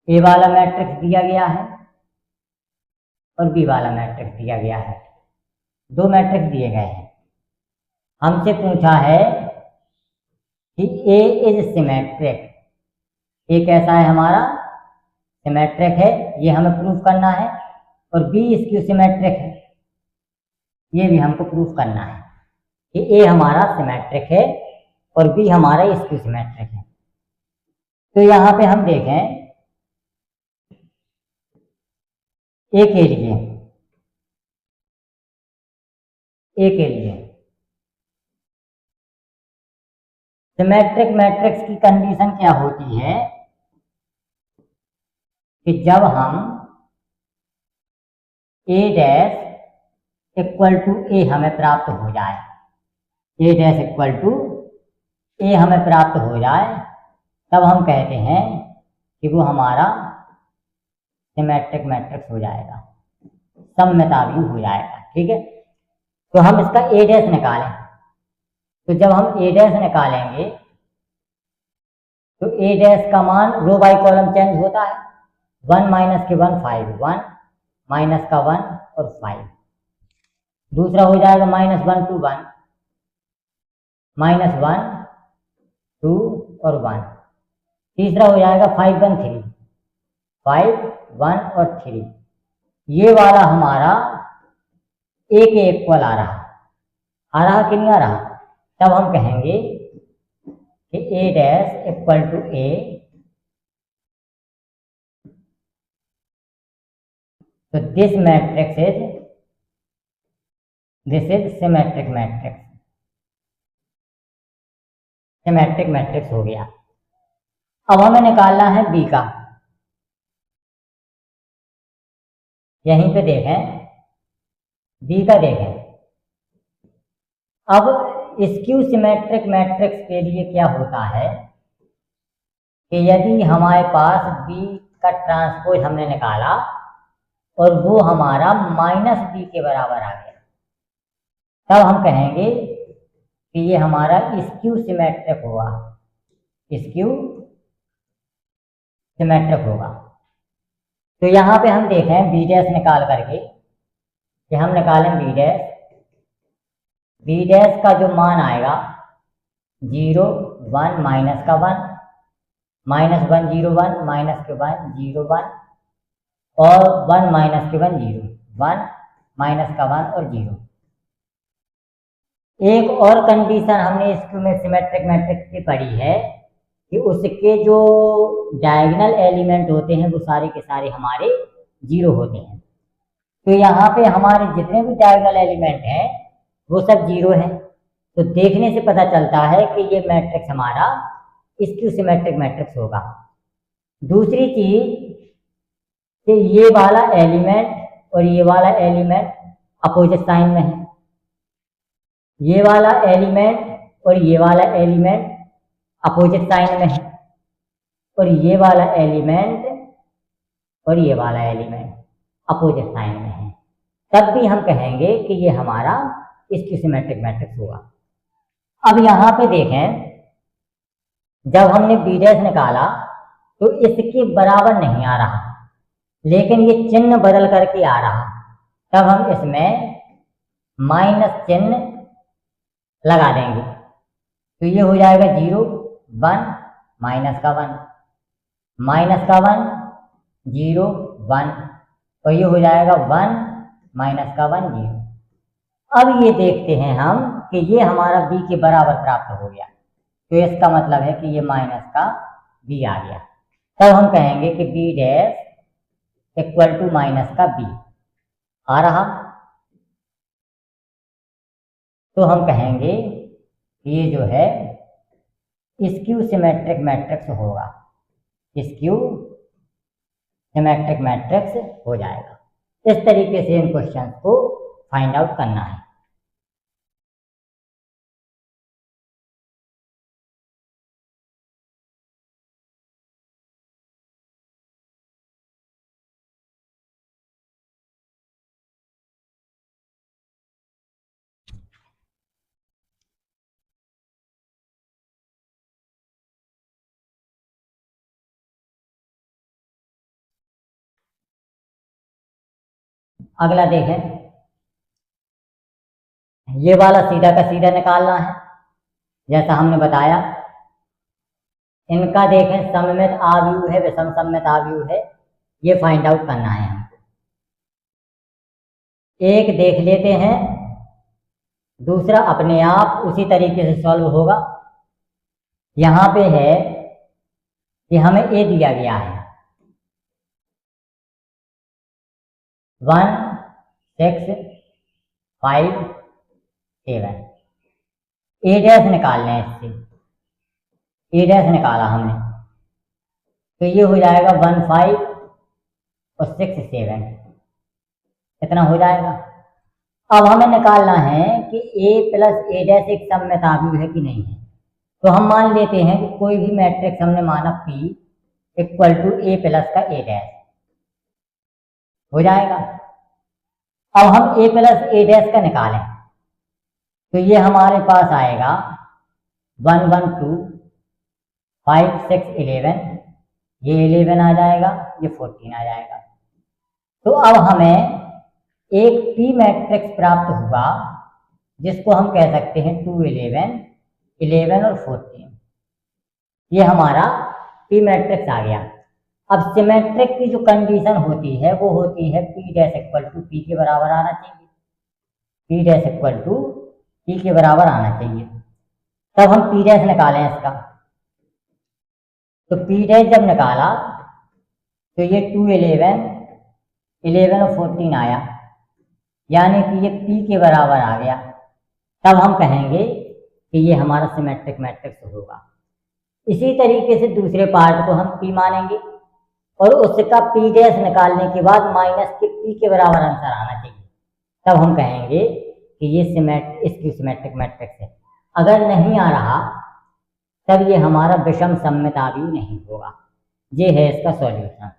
ए वाला मैट्रिक्स दिया गया है और बी वाला मैट्रिक्स दिया गया है, दो मैट्रिक्स दिए गए हैं। हमसे पूछा है कि ए इज सिमेट्रिक, ए कैसा है हमारा, सिमेट्रिक है, ये हमें प्रूफ करना है, और बी स्क्यू सिमेट्रिक है, ये भी हमको प्रूफ करना है कि ए हमारा सिमेट्रिक है और बी हमारा स्क्यू सिमेट्रिक है। तो यहाँ पे हम देखें ए के लिए, ए के लिए सिमेट्रिक मैट्रिक्स की कंडीशन क्या होती है कि जब हम ए डैश इक्वल टू ए हमें प्राप्त हो जाए, ए डैश इक्वल टू ए हमें प्राप्त हो जाए, तब हम कहते हैं कि वो हमारा सिमेट्रिक मैट्रिक्स हो जाएगा, सममितावी हो जाएगा। ठीक है, तो हम इसका ए डैश निकालें, तो जब हम ए डैश निकालेंगे तो ए डैश का मान रो बाई कॉलम चेंज होता है, 1 माइनस के 1 5, 1 माइनस का 1 और 5, दूसरा हो जाएगा -1 to 1, -1 2 और 1, तीसरा हो जाएगा 5 1 3, 5 1 और 3, ये वाला हमारा ए के इक्वल आ रहा कि नहीं आ रहा, तब हम कहेंगे कि ए डैश इक्वल टू ए, तो this is symmetric matrix, symmetric matrix हो गया। अब हमें निकालना है बी का, यहीं पे देखें, बी का देखें। अब स्क्यू सिमेट्रिक मैट्रिक्स के लिए क्या होता है कि यदि हमारे पास बी का ट्रांसपोज हमने निकाला और वो हमारा -b के बराबर आ गया, तब हम कहेंगे कि ये हमारा स्क्यू सिमेट्रिक होगा, स्क्यू सिमेट्रिक होगा। तो यहाँ पे हम देखें बी डैश निकाल करके कि हम निकालें बी डैश का जो मान आएगा 0 1 माइनस का 1, -1 0 1 माइनस के 1 0 1 और 1 माइनस के 1 0 1 माइनस का 1 और 0। एक और कंडीशन हमने स्क्यू में सिमेट्रिक मैट्रिक्स की पढ़ी है कि उसके जो डायगोनल एलिमेंट होते हैं वो सारे के सारे हमारे 0 होते हैं। तो यहाँ पे हमारे जितने भी डायगोनल एलिमेंट हैं वो सब 0 हैं, तो देखने से पता चलता है कि ये मैट्रिक्स हमारा स्क्यू सिमेट्रिक मैट्रिक्स होगा। दूसरी चीज कि ये वाला एलिमेंट और ये वाला एलिमेंट अपोजिट साइन में है, ये वाला एलिमेंट और ये वाला एलिमेंट अपोजिट साइन में है, और ये वाला एलिमेंट और ये वाला एलिमेंट अपोजिट साइन में है, तब भी हम कहेंगे कि ये हमारा स्क्यू सिमेट्रिक मैट्रिक्स होगा। अब यहाँ पे देखें, जब हमने बी डैश निकाला तो इसके बराबर नहीं आ रहा, लेकिन ये चिन्ह बदल करके आ रहा, तब हम इसमें माइनस चिन्ह लगा देंगे, तो ये हो जाएगा 0 1 माइनस का 1 माइनस का 1 0 1, और ये हो जाएगा 1 माइनस का 1 0। अब ये देखते हैं हम कि ये हमारा b के बराबर प्राप्त हो गया, तो इसका मतलब है कि ये माइनस का b आ गया। तब हम कहेंगे कि b dash equal to minus का b आ रहा, तो हम कहेंगे कि ये जो है स्क्यू सिमेट्रिक मैट्रिक्स होगा, स्क्यू सिमेट्रिक मैट्रिक्स हो जाएगा। इस तरीके से इन क्वेश्चंस को फाइंड आउट करना है। अगला देखें, ये वाला सीधा का सीधा निकालना है जैसा हमने बताया। इनका देखें सममित आव्यूह है, विषम सममित आव्यूह है, ये फाइंड आउट करना है हमको। एक देख लेते हैं, दूसरा अपने आप उसी तरीके से सॉल्व होगा। यहां पे है कि हमें ए दिया गया है 1 6 5 7, ए डैश निकालना है, इससे ए डैश निकाला हमने, तो ये हो जाएगा 1 5 और 6 7, इतना हो जाएगा। अब हमें निकालना है कि a प्लस ए डैश एक सममित आव्यूह है कि नहीं है। तो हम मान लेते हैं कि कोई भी मैट्रिक्स हमने माना P equal to A plus का ए डैश हो जाएगा। अब हम a प्लस ए डैश का निकालें, तो ये हमारे पास आएगा 1 1 2 5 6 11, ये 11 आ जाएगा, ये 14 आ जाएगा। तो अब हमें एक P मैट्रिक्स प्राप्त हुआ जिसको हम कह सकते हैं 2 11 11 और 14, ये हमारा P मैट्रिक्स आ गया। अब सिमेट्रिक की जो कंडीशन होती है वो होती है P dash equal to P के बराबर आना चाहिए, P dash equal to P के बराबर आना चाहिए। तब हम P डैश निकालें इसका, तो P डैश जब निकाला तो ये 2 11 11 और 14 आया, यानी कि ये P के बराबर आ गया। तब हम कहेंगे कि ये हमारा सिमेट्रिक मैट्रिक्स होगा। इसी तरीके से दूसरे पार्ट को हम P मानेंगे और उसका P डैश निकालने के बाद माइनस के P के बराबर आंसर आना चाहिए। तब हम कहेंगे कि ये स्क्यू सिमेट्रिक मैट्रिक्स है। अगर नहीं आ रहा तब ये हमारा विषम सममित आव्यूह नहीं होगा। ये है इसका सॉल्यूशन।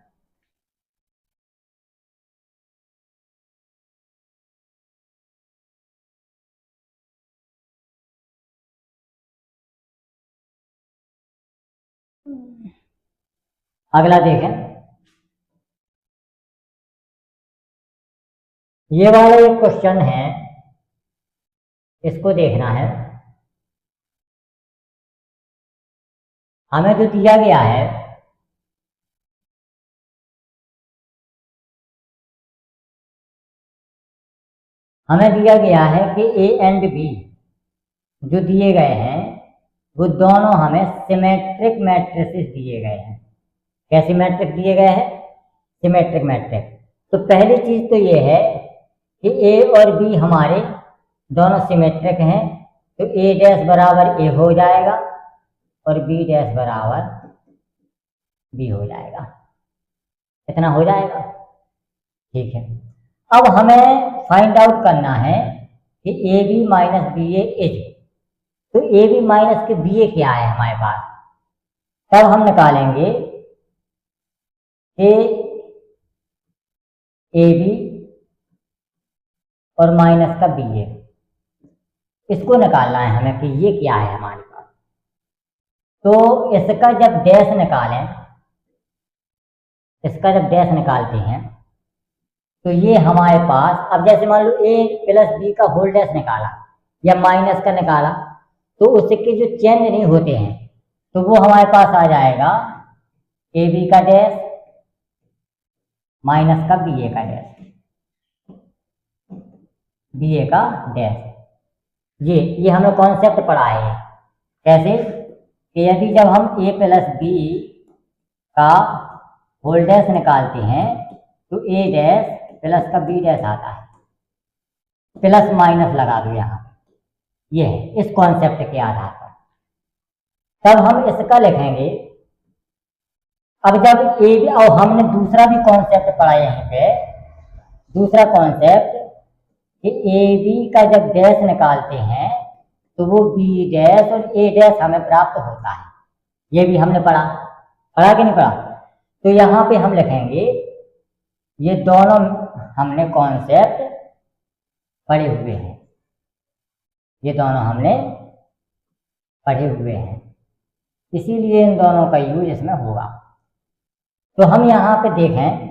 अगला देखें, ये वाला एक क्वेश्चन है, इसको देखना है। हमें जो दिया गया है कि A एंड B जो दिए गए हैं वो दोनों हमें सिमेट्रिक मैट्रिसेस दिए गए हैं। कैसे मैट्रिक्स दिए गए हैं? Symmetric matrix. तो पहली चीज तो ये है कि A और B हमारे दोनों सिमेट्रिक हैं, तो A डैश बराबर A हो जाएगा और B डैश बराबर B हो जाएगा। इतना हो जाएगा, ठीक है। अब हमें फाइंड आउट करना है कि AB माइनस BA इज, तो AB माइनस के BA क्या है हमारे पास। तब हम निकालेंगे कि AB और माइनस का BA, इसको निकालना है हमें कि ये क्या है हमारे पास। तो इसका जब डैश निकालते हैं तो ये हमारे पास, अब जैसे मान लो A प्लस B का होल डैश निकाला या माइनस का निकाला, तो उसके जो चेंज नहीं होते हैं तो वो हमारे पास आ जाएगा AB का डैश माइनस का BA का डैश, बी ए का डैश। ये हमने कॉन्सेप्ट पढ़ा है। कैसे कि यदि जब हम ए प्लस बी का होल डैश निकालते हैं तो ए डैश प्लस का बी डैश आता है, प्लस माइनस लगा दो यहाँ पे, ये है इस कॉन्सेप्ट के आधार पर। तब हम इसका लिखेंगे। अब जब ए बी, और हमने दूसरा भी कॉन्सेप्ट पढ़ा यहीं पे, दूसरा कॉन्सेप्ट कि ए बी का जब डैश निकालते हैं तो वो बी डैश और ए डैश हमें प्राप्त होता है। ये भी हमने पढ़ा कि नहीं पढ़ा? तो यहाँ पे हम लिखेंगे, ये दोनों हमने कॉन्सेप्ट पढ़े हुए हैं, ये दोनों हमने पढ़े हुए हैं, इसीलिए इन दोनों का यूज इसमें होगा। तो हम यहाँ पे देखें,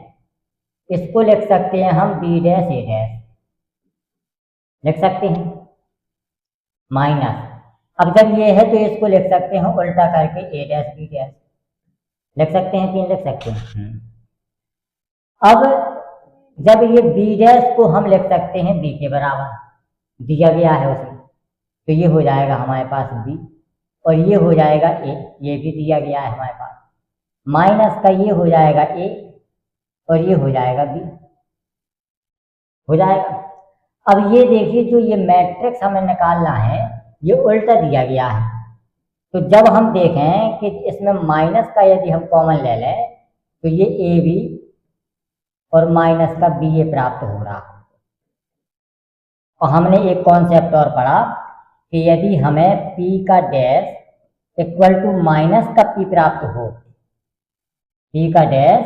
इसको लिख सकते हैं हम बी डैश ए डैश लिख सकते हैं माइनस। अब जब ये है तो इसको लिख सकते हैं उल्टा करके ए डैश बी डैश लिख सकते हैं, 3 लिख सकते हैं। अब जब ये बी डैश को हम लिख सकते हैं बी के बराबर, दिया गया है उसमें, तो ये हो जाएगा हमारे पास बी और ये हो जाएगा ए, ये भी दिया गया है हमारे पास, माइनस का ये हो जाएगा ए और ये हो जाएगा बी, हो जाएगा। अब ये देखिए, जो ये मैट्रिक्स हमें निकालना है ये उल्टा दिया गया है। तो जब हम देखें कि इसमें माइनस का यदि हम कॉमन ले लें तो ये ए बी और माइनस का बी ए प्राप्त हो रहा है। और हमने एक कॉन्सेप्ट और पढ़ा कि यदि हमें पी का डैश इक्वल टू माइनस का पी प्राप्त हो, पी का डैश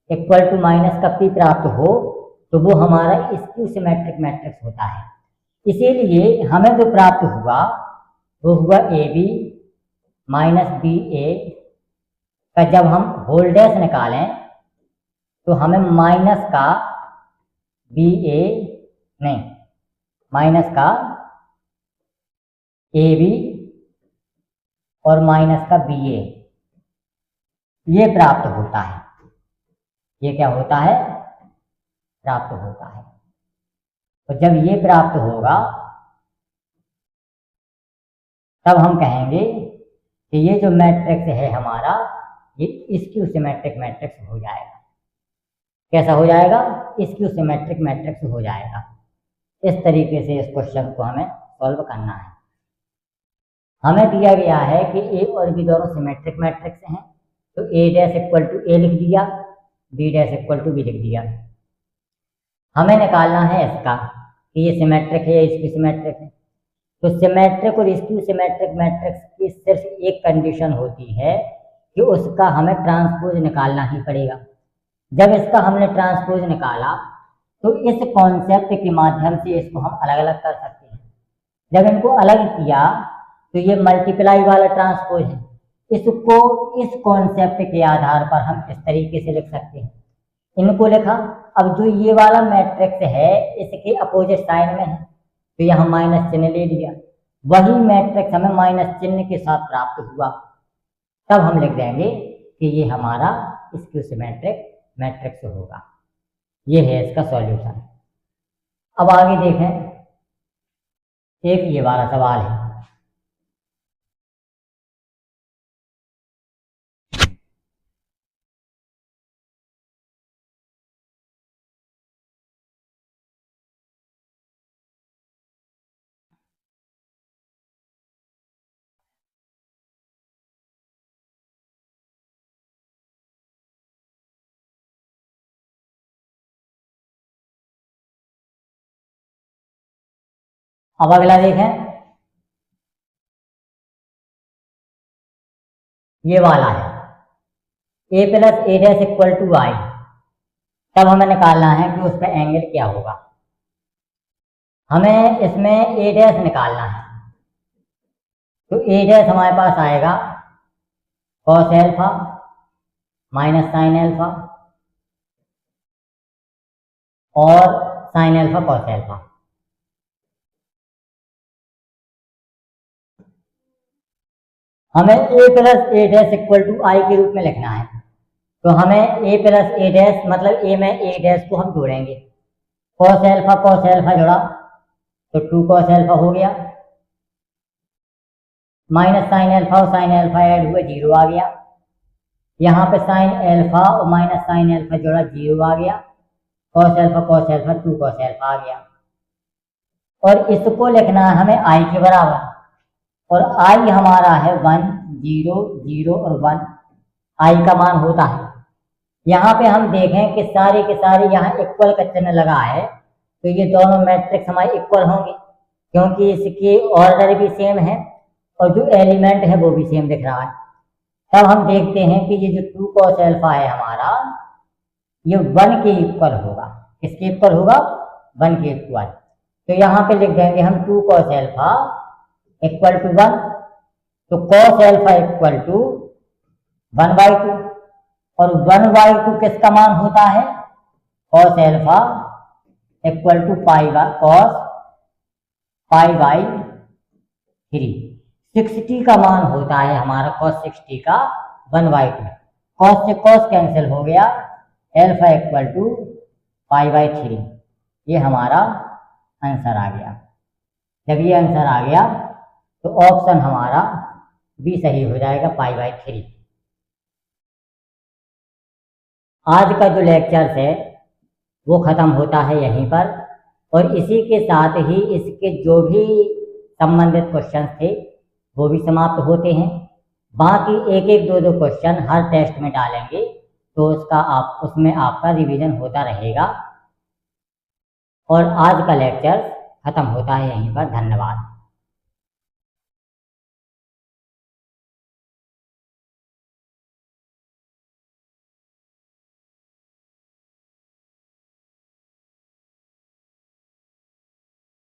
इक्वल टू माइनस का पी प्राप्त हो, तो वो हमारा स्क्यू सिमेट्रिक मैट्रिक्स होता है। इसीलिए हमें जो प्राप्त हुआ वो हुआ ए बी माइनस बी ए का जब हम होल डैश निकालें तो हमें माइनस का बी ए नहीं, माइनस का ए बी और माइनस का बी ए ये प्राप्त होता है। ये क्या होता है? प्राप्त होता है। तो जब ये प्राप्त होगा तब हम कहेंगे कि ये जो मैट्रिक्स है हमारा ये स्क्यू सिमेट्रिक मैट्रिक्स हो जाएगा। कैसा हो जाएगा? स्क्यू सिमेट्रिक मैट्रिक्स हो जाएगा। इस तरीके से इस क्वेश्चन को हमें सॉल्व करना है। हमें दिया गया है कि ए और बी दोनों सिमेट्रिक मैट्रिक्स हैं, तो A dash equal to A लिख दिया, B dash equal to B लिख दिया। हमें निकालना है इसका कि ये सिमेट्रिक है या स्क्यू सिमेट्रिक है। तो सिमेट्रिक और स्क्यू सिमेट्रिक मैट्रिक्स की सिर्फ एक कंडीशन होती है कि उसका हमें ट्रांसपोज निकालना ही पड़ेगा। जब इसका हमने ट्रांसपोज निकाला तो इस कॉन्सेप्ट के माध्यम से इसको हम अलग अलग कर सकते हैं। जब इनको अलग किया तो ये मल्टीप्लाई वाला ट्रांसपोज है, इसको इस कॉन्सेप्ट के आधार पर हम इस तरीके से लिख सकते हैं। इनको लिखा। अब जो ये वाला मैट्रिक्स है इसके अपोजिट साइन में है तो यहाँ माइनस चिन्ह ले लिया, वही मैट्रिक्स हमें माइनस चिन्ह के साथ प्राप्त हुआ। तब हम लिख देंगे कि ये हमारा स्क्यू सिमेट्रिक मैट्रिक्स होगा। ये है इसका सॉल्यूशन। अब आगे देखें, एक ये वाला सवाल है। अब अगला देखें, ये वाला है A plus A dash equal to I. तब हमें निकालना है कि उसका एंगल क्या होगा। हमें इसमें ए डैश निकालना है, तो ए डैश हमारे पास आएगा cos alpha minus sine alpha और साइन एल्फा कॉस एल्फा। हमें A plus A dash equal to I के रूप में लिखना है, तो हमें ए प्लस ए डैश मतलब ए में ए डैश को हम जोड़ेंगे। कॉस एल्फा जुड़ा तो 2 cos अल्फा हो गया, माइनस साइन अल्फा और साइन अल्फा ऐड हुए 0 आ गया। यहाँ पे साइन अल्फा और माइनस साइन अल्फा जोड़ा 0 आ गया। cos अल्फा 2 cos अल्फा आ गया। और इसको लिखना है हमें i के बराबर, और i हमारा है 1 0 0 और 1, i का मान होता है। यहाँ पे हम देखें कि सारे के सारे यहाँ इक्वल का चिन्ह लगा है, तो ये दोनों मैट्रिक्स हमारे इक्वल होंगे, क्योंकि इसके ऑर्डर भी सेम है और जो एलिमेंट है वो भी सेम दिख रहा है। तब हम देखते हैं कि ये जो 2 cos अल्फा है हमारा, ये 1 के इक्वल होगा। किसके इक्वल होगा? 1 के इक्वल। तो यहाँ पे लिख देंगे हम 2 cos अल्फा इक्वल टू 1, तो cos अल्फा इक्वल टू 1/2, और 1/2 किसका मान होता है? cos alpha equal to cos पाई/3। 60 का मान होता है हमारा cos 60 का 1/2। cos से cos कैंसिल हो गया, अल्फा इक्वल टू पाई/3। ये हमारा आंसर आ गया। जब ये आंसर आ गया तो ऑप्शन हमारा बी सही हो जाएगा, पाई/3। आज का जो लेक्चर है वो ख़त्म होता है यहीं पर, और इसी के साथ ही इसके जो भी संबंधित क्वेश्चन थे वो भी समाप्त होते हैं। बाकी एक एक दो क्वेश्चन हर टेस्ट में डालेंगे, तो उसमें आपका रिवीजन होता रहेगा। और आज का लेक्चर ख़त्म होता है यहीं पर। धन्यवाद।